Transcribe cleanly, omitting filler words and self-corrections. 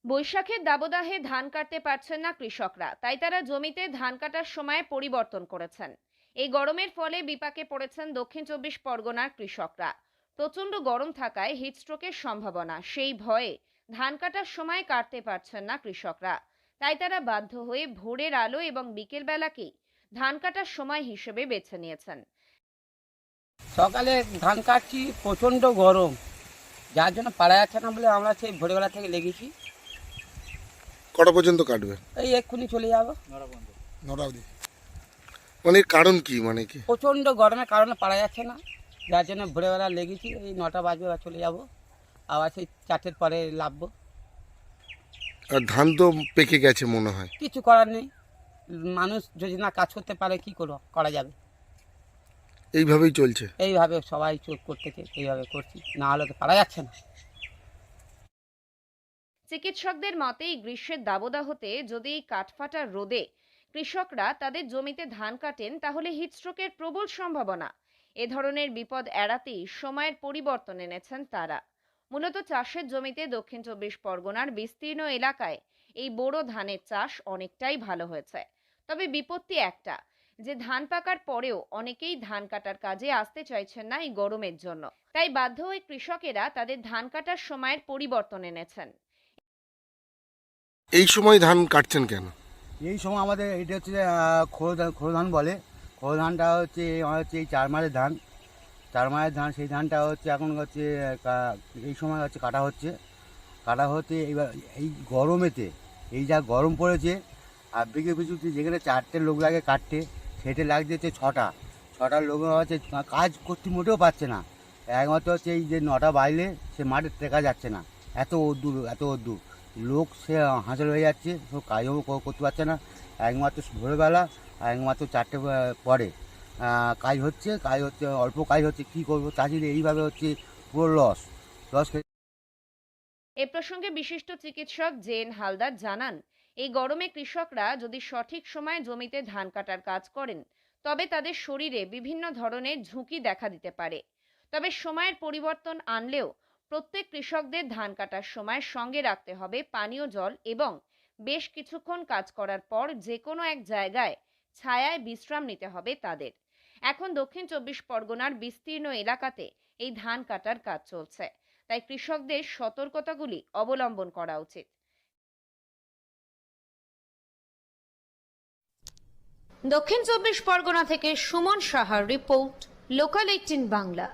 বৈশাখের দাবদাহে ধান কাটতে পারছেন না কৃষকরা, তাই তারা জমিতে ধান কাটার সময় পরিবর্তন করেছেন। এই গরমের ফলে বিপাকে পড়েছেন দক্ষিণ চব্বিশ পরগনার কৃষকরা। প্রচন্ড গরম থাকায় হিটস্ট্রোকের সম্ভাবনা, সেই ভয়ে ধান কাটার সময় কাটতে পারছেন না কৃষকরা। তাই তারা বাধ্য হয়ে ভোরের আলো এবং বিকেল বেলাকেই ধান কাটার সময় হিসেবে বেছে নিয়েছেন। সকালে ধান কাটছি, প্রচণ্ড গরম, যার জন্য পারা যাচ্ছে না বলে আমরা সেই ভোরবেলা থেকে লেগেছি। কটা পর্যন্ত কাটবে? এই এক্ষুনি চলে যাবো। নটা অবধি। মানে এর কারণ কি, মানে কি? প্রচণ্ড গরমের কারণে পারা যাচ্ছে না, যার জন্য ভোরবেলা লেগেছি। এই 9টা বাজবে, আবার চলে যাব, আবার সেই 4টের পরে লাভবো। আর ধান তো পেকে গেছে মনে হয়। কিছু করার নেই, মানুষ যদি না কাজ করতে পারে কি করা যাবে। এইভাবেই চলছে। এইভাবে সবাই করতেছে, এইভাবে করছি, না হলে তো পারা যাচ্ছে না। চিকিৎসকদের মতে এই গ্রীষ্মের দাবদাহতে যদি এই কাঠফাটা রোদে কৃষকরা তাদের জমিতে ধান কাটেন, তাহলে হিটস্ট্রোকের প্রবল সম্ভাবনা। এ ধরনের বিপদ এড়াতেই সময়ের পরিবর্তন এনেছেন তারা। মূলত চাষের জমিতে দক্ষিণ চব্বিশ পরগনার বিস্তীর্ণ এলাকায় এই বোরো ধানের চাষ অনেকটাই ভালো হয়েছে। তবে বিপত্তি একটা, যে ধান পাকার পরেও অনেকেই ধান কাটার কাজে আসতে চাইছেন না এই গরমের জন্য। তাই বাধ্য হয়ে কৃষকেরা তাদের ধান কাটার সময়ের পরিবর্তন এনেছেন। এই সময় ধান কাটছেন কেন? এই সময় আমাদের এটা হচ্ছে খোড়ো ধান বলে। খোড়ো ধানটা হচ্ছে আমার হচ্ছে এই 4 মাসের ধান, 4 মাসের ধান। সেই ধানটা হচ্ছে এখন হচ্ছে এই সময় হচ্ছে কাটা হচ্ছে এইবার এই গরমেতে। এই যা গরম পড়েছে, আর বিঘে পিছু যেখানে 4টে লোক লাগে কাটতে, সেটা লাগছে 6টা লোক হচ্ছে কাজ করতে মোটেও পারছে না। একমাত্র হচ্ছে এই যে 9টা বাজলে সে মাঠে টেকা যাচ্ছে না, এত অদ্দূর লোক সে হাঁসল হয়ে যাচ্ছে, তো কাজও করতে পারছে না। একমাত্র ভোরবেলা আর একমাত্র 4টে পরে কাজ হচ্ছে অল্প কাজ হচ্ছে। কী করবো, চাষিদের এইভাবে হচ্ছে পুরো লস। এ প্রসঙ্গে বিশিষ্ট চিকিৎসক জেন হালদার জানান, এই গরমে কৃষকরা যদি সঠিক সময়ে জমিতে ধান কাটার কাজ করেন, তবে তাদের শরীরে বিভিন্ন ধরনের ঝুঁকি দেখা দিতে পারে। তবে সময়ের পরিবর্তন আনলেও প্রত্যেক কৃষকদের ধান কাটার সময় সঙ্গে রাখতে হবে পানীয় জল, এবং বেশ কিছুক্ষণ কাজ করার পর যে কোনো এক জায়গায় ছায়ায় বিশ্রাম নিতে হবে তাদের। এখন দক্ষিণ চব্বিশ পরগনার বিস্তীর্ণ এলাকাতে এই ধান কাটার কাজ চলছে, তাই কৃষকদের সতর্কতাগুলি অবলম্বন করা উচিত। দক্ষিণ চব্বিশ পরগনা থেকে সুমন সাহার রিপোর্ট, লোকাল 18 বাংলা।